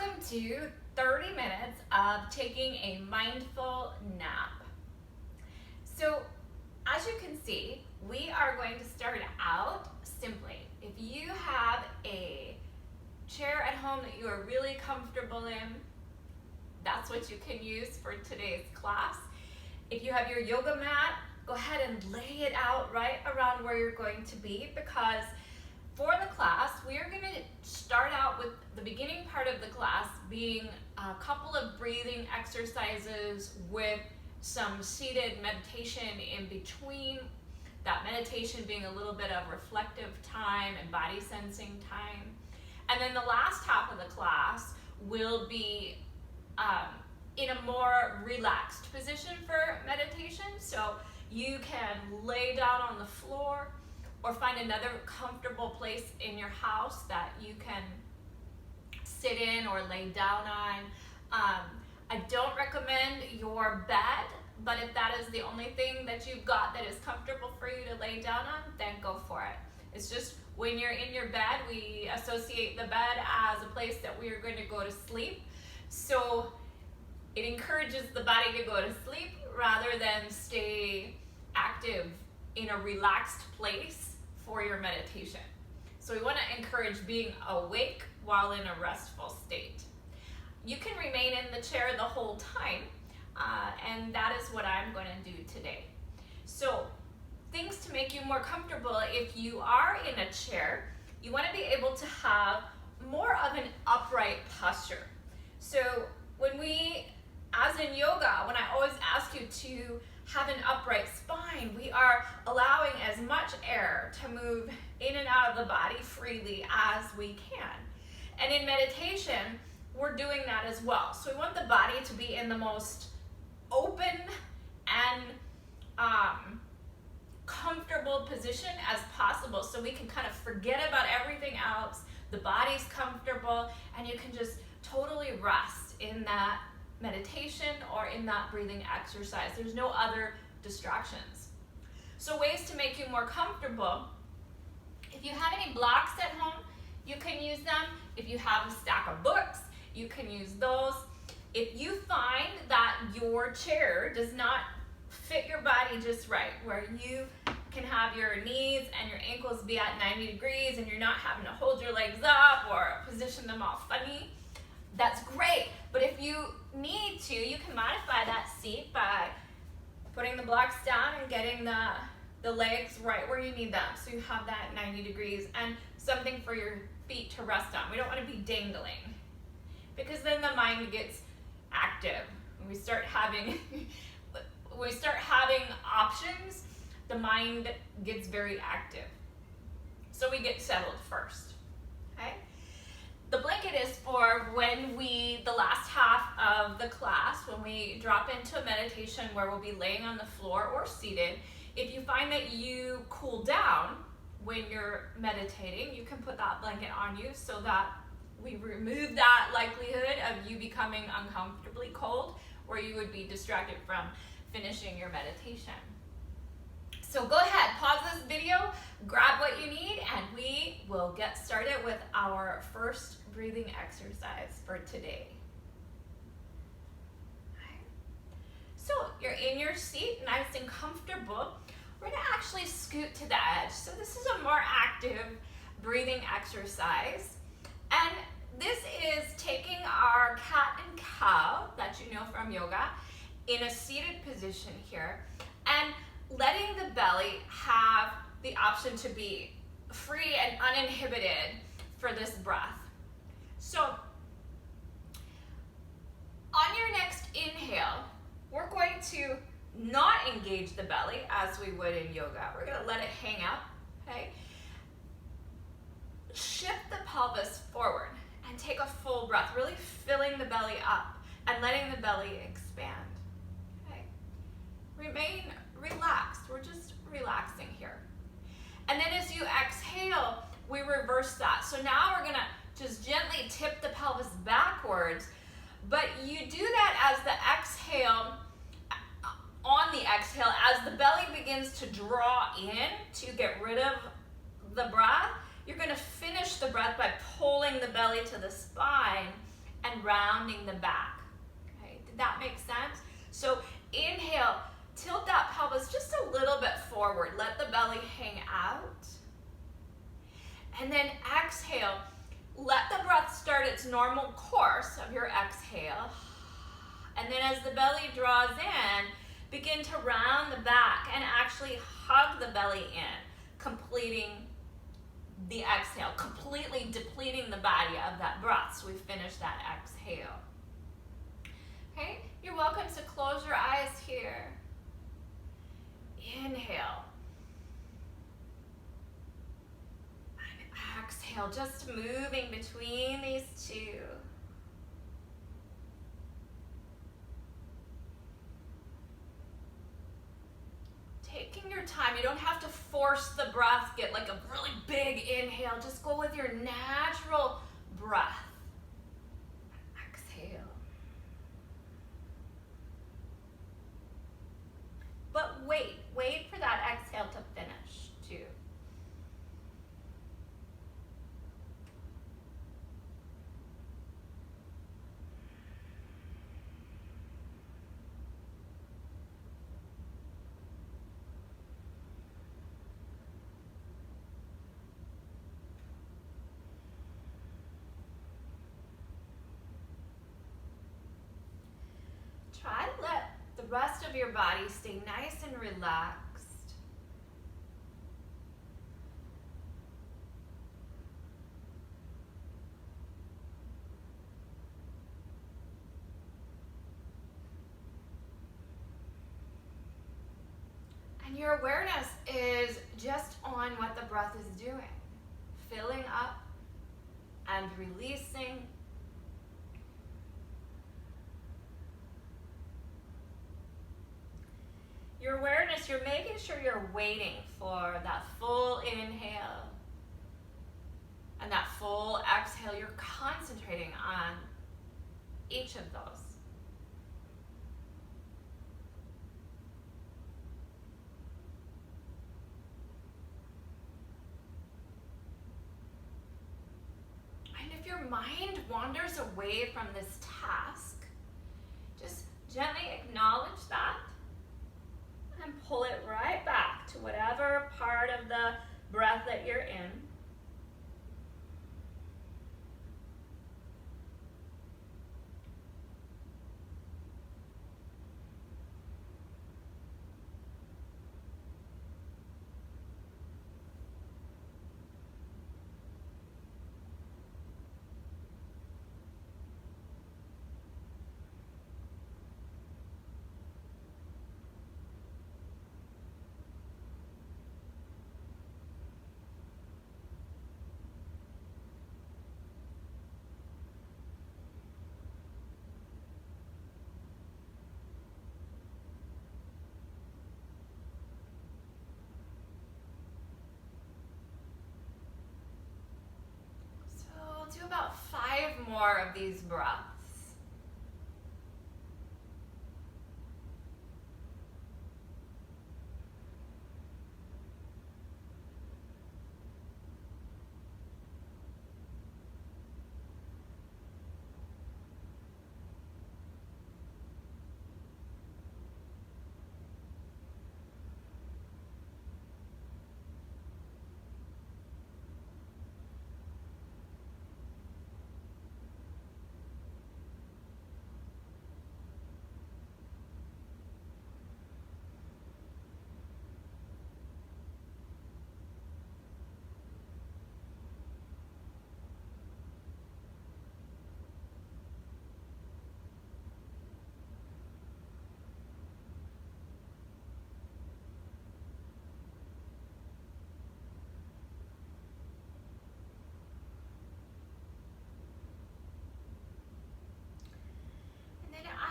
Welcome to 30 minutes of taking a mindful nap. So, as you can see, we are going to start out simply. If you have a chair at home that you are really comfortable in, that's what you can use for today's class. If you have your yoga mat, go ahead and lay it out right around where you're going to be, because for the class, we are going to start out with the beginning part of the class being a couple of breathing exercises with some seated meditation in between. That meditation being a little bit of reflective time and body sensing time. And then the last half of the class will be in a more relaxed position for meditation. So you can lay down on the floor or find another comfortable place in your house that you can sit in or lay down on. I don't recommend your bed, but if that is the only thing that you've got that is comfortable for you to lay down on, then go for it. It's just when you're in your bed, we associate the bed as a place that we are going to go to sleep. So it encourages the body to go to sleep rather than stay active in a relaxed place for your meditation. So we want to encourage being awake while in a restful state. You can remain in the chair the whole time, and that is what I'm going to do today. So things to make you more comfortable: if you are in a chair, you want to be able to have more of an upright posture. So when we, as in yoga, when I always ask you to have an upright spine, we are allowing as much air to move in and out of the body freely as we can. And in meditation, we're doing that as well. So we want the body to be in the most open and comfortable position as possible, so we can kind of forget about everything else. The body's comfortable, and you can just totally rest in that meditation or in that breathing exercise. There's no other distractions. So ways to make you more comfortable: if you have any blocks at home, you can use them. If you have a stack of books, you can use those. If you find that your chair does not fit your body just right, where you can have your knees and your ankles be at 90 degrees and you're not having to hold your legs up or position them all funny, that's great. But if you need to, you can modify that seat by putting the blocks down and getting the legs right where you need them, so you have that 90 degrees and something for your feet to rest on. We don't want to be dangling, because then the mind gets active. When we start having options, the mind gets very active. So we get settled first. Okay? The blanket is for when the last half of the class, when we drop into a meditation where we'll be laying on the floor or seated. If you find that you cool down when you're meditating, you can put that blanket on you so that we remove that likelihood of you becoming uncomfortably cold, where you would be distracted from finishing your meditation. So go ahead, pause this video, grab what you need, and we will get started with our first breathing exercise for today. Okay. So you're in your seat, nice and comfortable. We're going to actually scoot to the edge. So this is a more active breathing exercise. And this is taking our cat and cow that you know from yoga in a seated position here, and letting the belly have the option to be free and uninhibited for this breath. So on your next inhale, we're going to not engage the belly as we would in yoga. We're going to let it hang out. Okay? Shift the pelvis forward and take a full breath, really filling the belly up and letting the belly expand. Okay? Remain relaxed. We're just relaxing here. And then as you exhale, we reverse that. So now we're going to just gently tip the pelvis backwards, but you do that as the exhale, on the exhale, as the belly begins to draw in to get rid of the breath. You're going to finish the breath by pulling the belly to the spine and rounding the back. Okay, did that make sense? So inhale, tilt that pelvis just a little bit forward. Let the belly hang out. And then exhale. Let the breath start its normal course of your exhale. And then as the belly draws in, begin to round the back and actually hug the belly in, completing the exhale, completely depleting the body of that breath. So we finish that exhale. Okay, you're welcome to close your eyes here. Inhale. And exhale, just moving between these two. Taking your time, you don't have to force the breath, get like a really big inhale, just go with your natural breath. Exhale. But wait for that exhale to finish too. Try to let the rest of your body stay nice and relaxed. And your awareness is just on what the breath is doing, filling up and releasing. Your awareness, you're making sure you're waiting for that full inhale and that full exhale. You're concentrating on each of those. And if your mind wanders away from this task, just gently acknowledge that and pull it right back to whatever part of the breath that you're in. Do about 5 more of these breaths.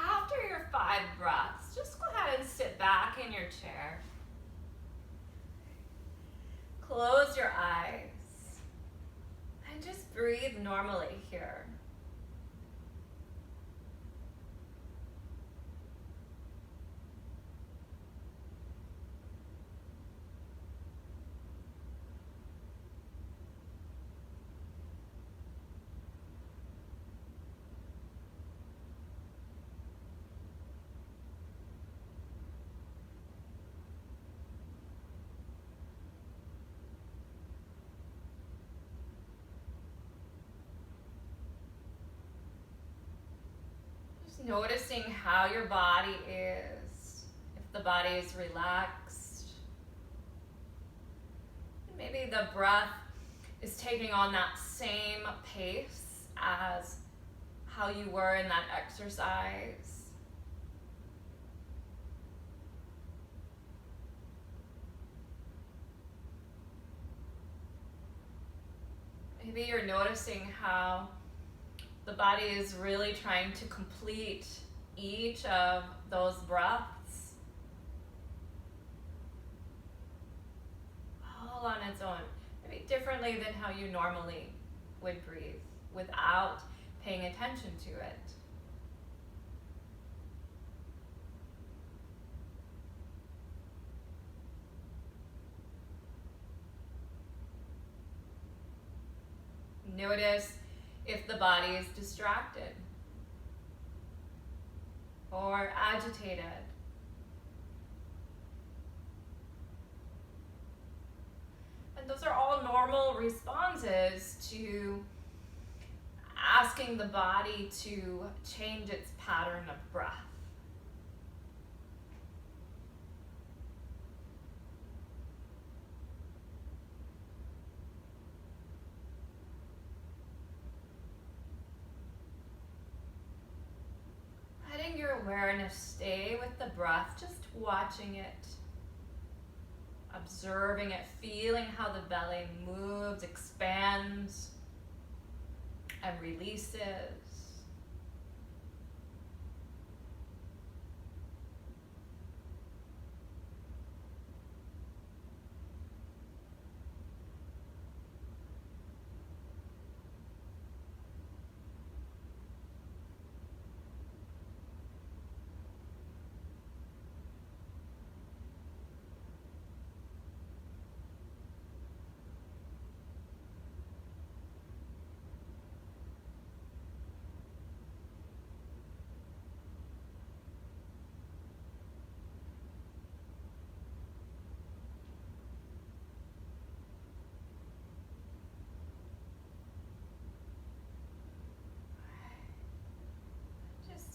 After your 5 breaths, just go ahead and sit back in your chair. Close your eyes and just breathe normally here. Noticing how your body is, if the body is relaxed. Maybe the breath is taking on that same pace as how you were in that exercise. Maybe you're noticing how the body is really trying to complete each of those breaths all on its own, maybe differently than how you normally would breathe without paying attention to it. Notice if the body is distracted or agitated. And those are all normal responses to asking the body to change its pattern of breath. Letting your awareness stay with the breath, just watching it, observing it, feeling how the belly moves, expands, and releases.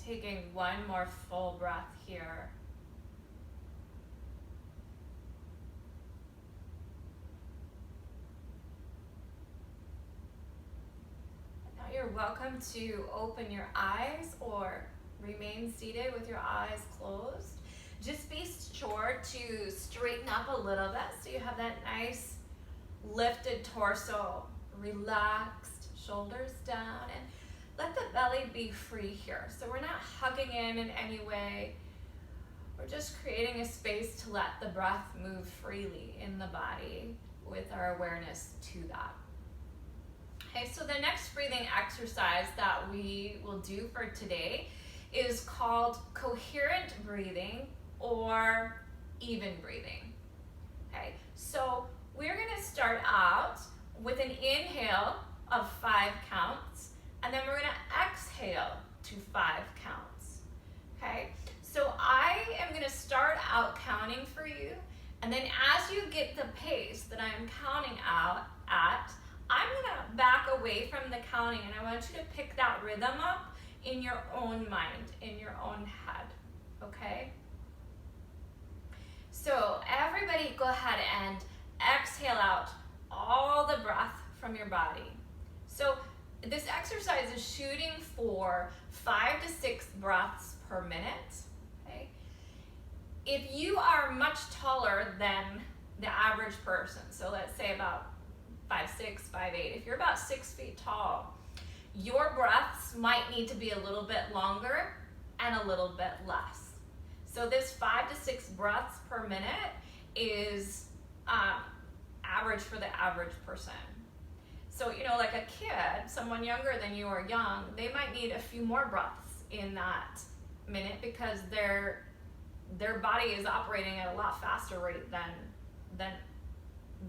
Taking one more full breath here. Now you're welcome to open your eyes or remain seated with your eyes closed. Just be sure to straighten up a little bit so you have that nice lifted torso, relaxed, shoulders down, and let the belly be free here. So we're not hugging in any way. We're just creating a space to let the breath move freely in the body with our awareness to that. Okay, so the next breathing exercise that we will do for today is called coherent breathing or even breathing. Okay, so we're gonna start out with an inhale of 5 counts, and then we're gonna exhale to 5 counts, okay? So I am gonna start out counting for you, and then as you get the pace that I'm counting out at, I'm gonna back away from the counting, and I want you to pick that rhythm up in your own mind, in your own head, okay? So everybody go ahead and exhale out all the breath from your body. So this exercise is shooting for 5 to 6 breaths per minute, okay? If you are much taller than the average person, so let's say about 5'6", 5'8", if you're about 6 feet tall, your breaths might need to be a little bit longer and a little bit less. So this 5 to 6 breaths per minute is average for the average person. So, you know, like a kid, someone younger than you or young, they might need a few more breaths in that minute because their body is operating at a lot faster rate than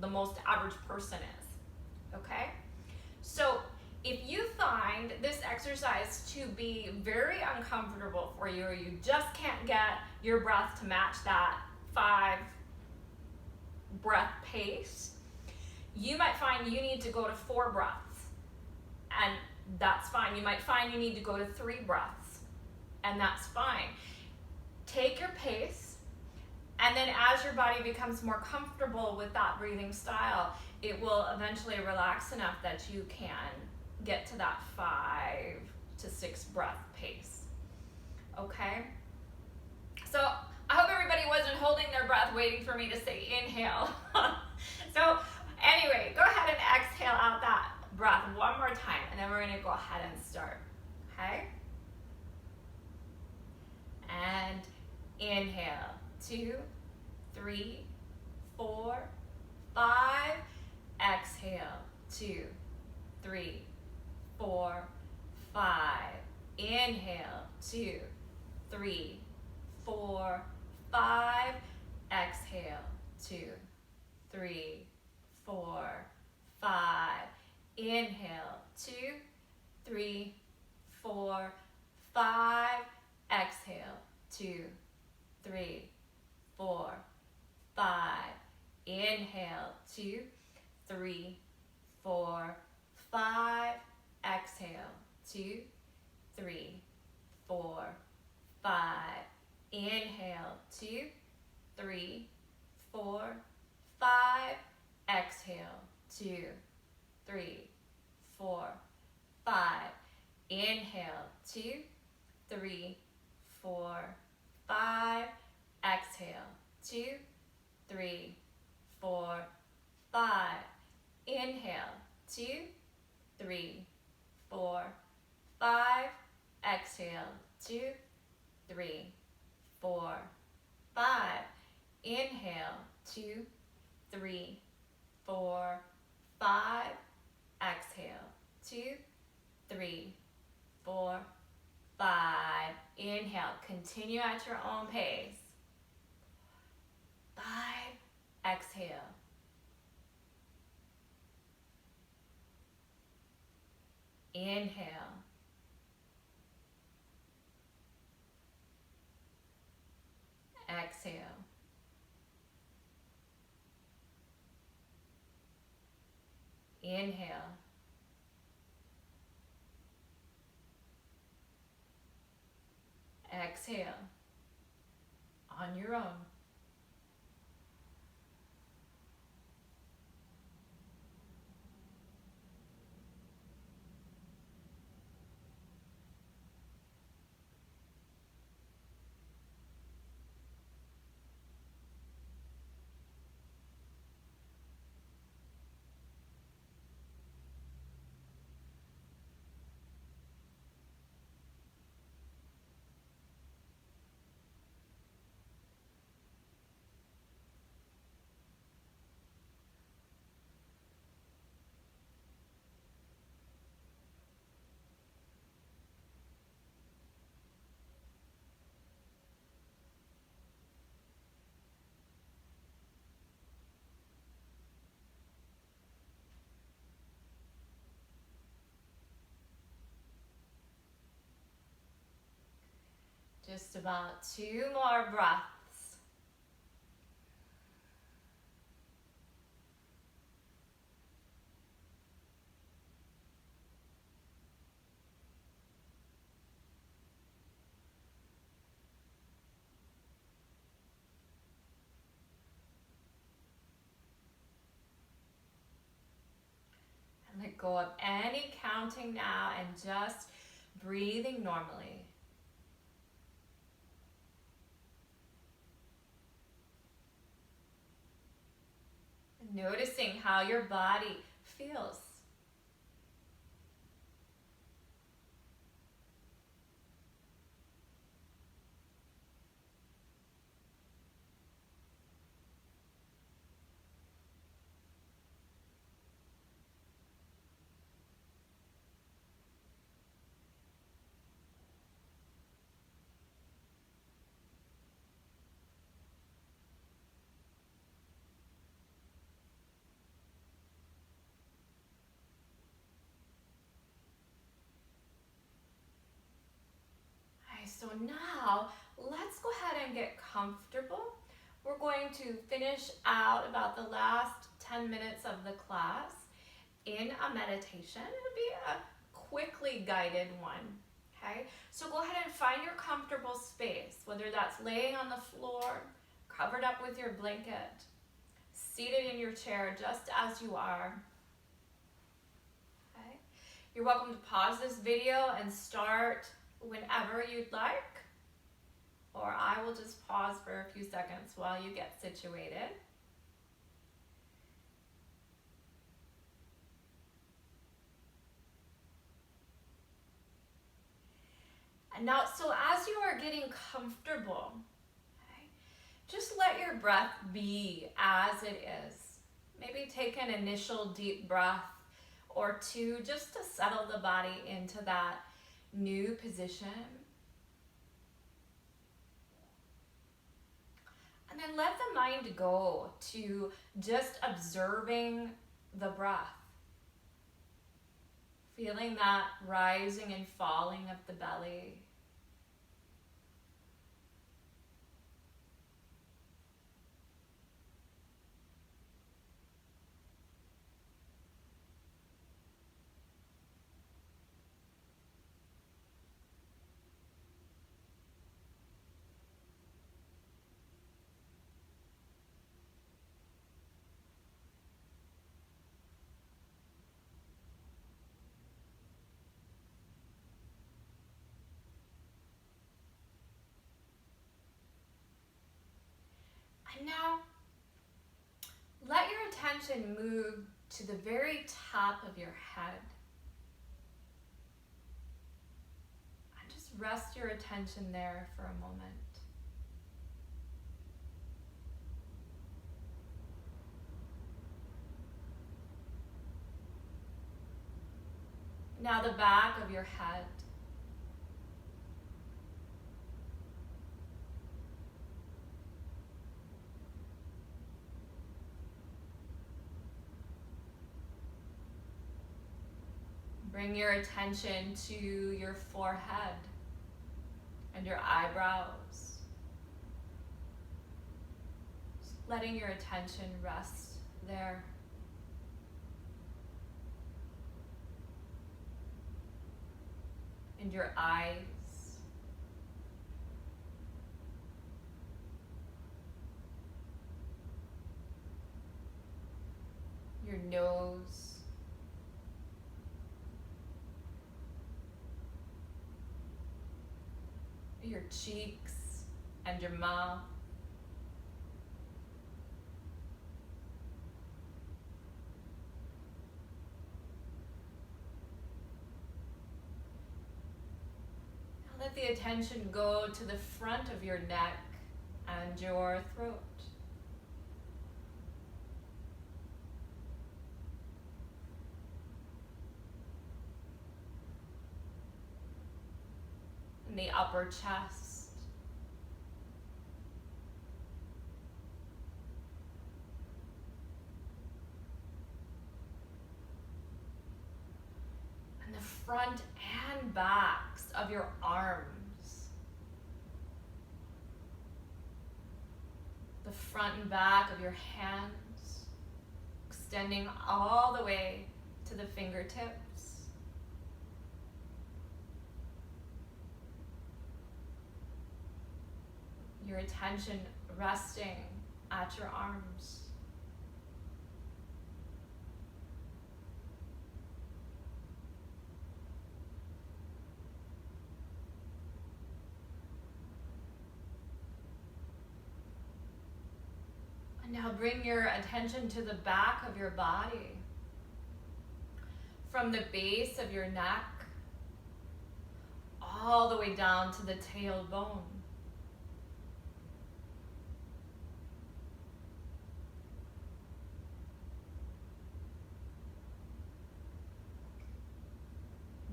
the most average person is, okay? So if you find this exercise to be very uncomfortable for you, or you just can't get your breath to match that 5 breath pace, you might find you need to go to 4 breaths, and that's fine. You might find you need to go to 3 breaths, and that's fine. Take your pace, and then as your body becomes more comfortable with that breathing style, it will eventually relax enough that you can get to that 5 to 6 breath pace. Okay? So I hope everybody wasn't holding their breath waiting for me to say inhale. So anyway, go ahead and exhale out that breath one more time, and then we're going to go ahead and start. Okay? And inhale, 2, 3, 4, 5. Exhale, 2, 3, 4, 5. Inhale, 2, 3, 4, 5. Exhale, 2, 3, 4, 5. Inhale, 2, 3, 4, 5. Exhale, 2, 3, 4, 5. Inhale, 2, 3, 4, 5. Exhale, 2, 3, 4, 5. Inhale, 2, 3, 4, 5. Exhale, 2, 3, 4, 5. Inhale, 2, 3, 4, 5. Exhale, 2, 3, 4, 5. Inhale, 2, 3, 4, 5. Exhale, 2, 3, 4, 5. Inhale, 2, 3, 4, 5. Exhale, 2, 3, 4, 5. Inhale, continue at your own pace. 5. Exhale. Inhale. Exhale. Inhale. Exhale. On your own. Just about 2 more breaths. And let go of any counting now and just breathing normally. Noticing how your body feels. So now let's go ahead and get comfortable. We're going to finish out about the last 10 minutes of the class in a meditation. It'll be a quickly guided one, Okay, so go ahead and find your comfortable space, whether that's laying on the floor, covered up with your blanket, seated in your chair just as you are. Okay, you're welcome to pause this video and start whenever you'd like, or I will just pause for a few seconds while you get situated. And now, so as you are getting comfortable, okay, just let your breath be as it is. Maybe take an initial deep breath or two just to settle the body into that new position. And then let the mind go to just observing the breath. Feeling that rising and falling of the belly. And now, let your attention move to the very top of your head. And just rest your attention there for a moment. Now the back of your head. Bring your attention to your forehead and your eyebrows. Just letting your attention rest there. And your eyes. Your nose. Your cheeks and your mouth. Now let the attention go to the front of your neck and your throat. The upper chest. And the front and backs of your arms. The front and back of your hands, extending all the way to the fingertips. Your attention resting at your arms. And now bring your attention to the back of your body. From the base of your neck, all the way down to the tailbone.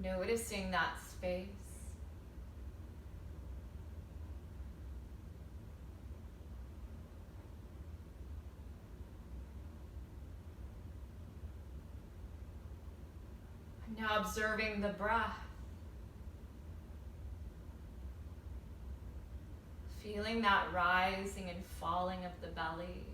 Noticing that space. And now observing the breath. Feeling that rising and falling of the belly.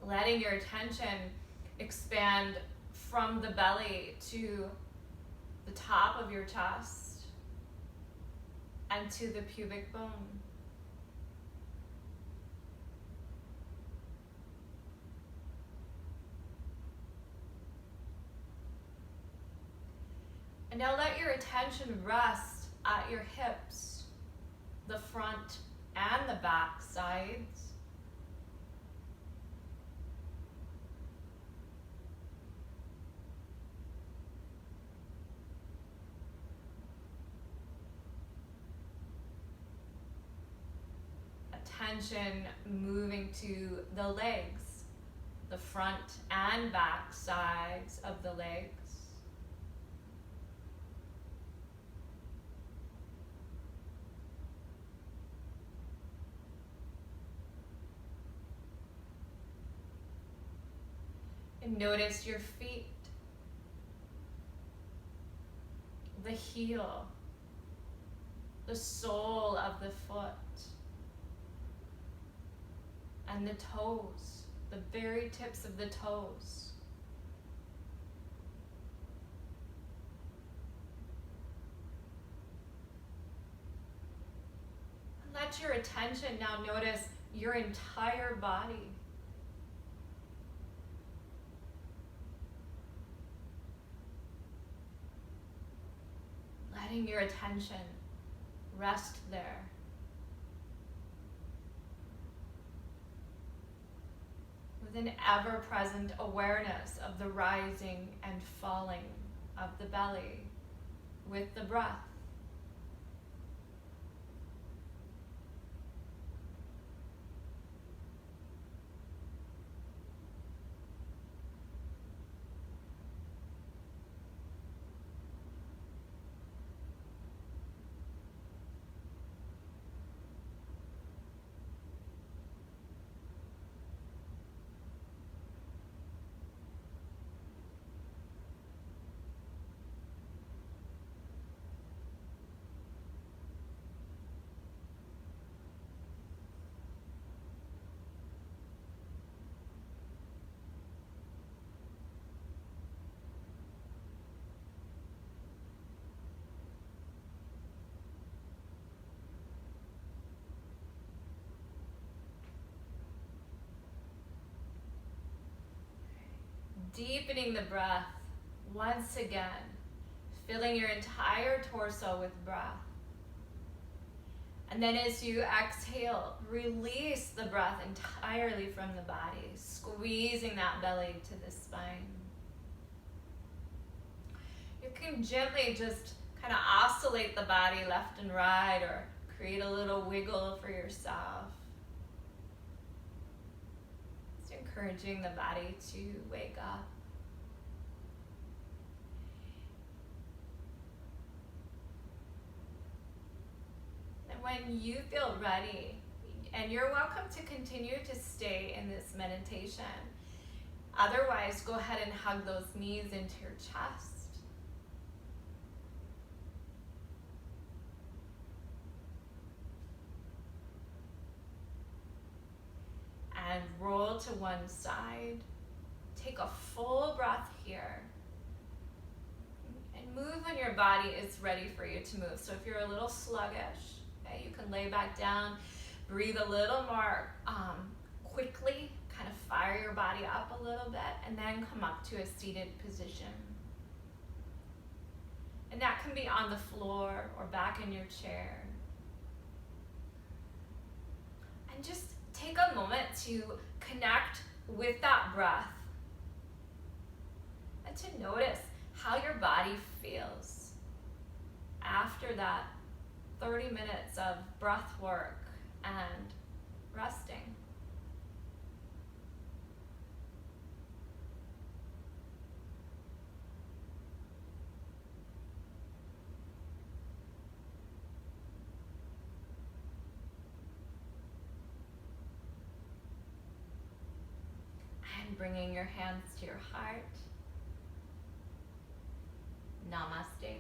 letting your attention expand from the belly to the top of your chest and to the pubic bone. And now let your attention rest at your hips, the front and the back sides. Attention moving to the legs, the front and back sides of the legs. And notice your feet, the heel, the sole of the foot, and the toes, the very tips of the toes. And let your attention now notice your entire body. Letting your attention rest there. With an ever-present awareness of the rising and falling of the belly with the breath. Deepening the breath once again, filling your entire torso with breath. And then as you exhale, release the breath entirely from the body, squeezing that belly to the spine. You can gently just kind of oscillate the body left and right or create a little wiggle for yourself. Encouraging the body to wake up. And when you feel ready, and you're welcome to continue to stay in this meditation. Otherwise, go ahead and hug those knees into your chest. And roll to one side. Take a full breath here. And move when your body is ready for you to move. So if you're a little sluggish, okay, you can lay back down. Breathe a little more quickly. Kind of fire your body up a little bit. And then come up to a seated position. And that can be on the floor or back in your chair. And just take a moment to connect with that breath and to notice how your body feels after that 30 minutes of breath work and resting. Bringing your hands to your heart. Namaste.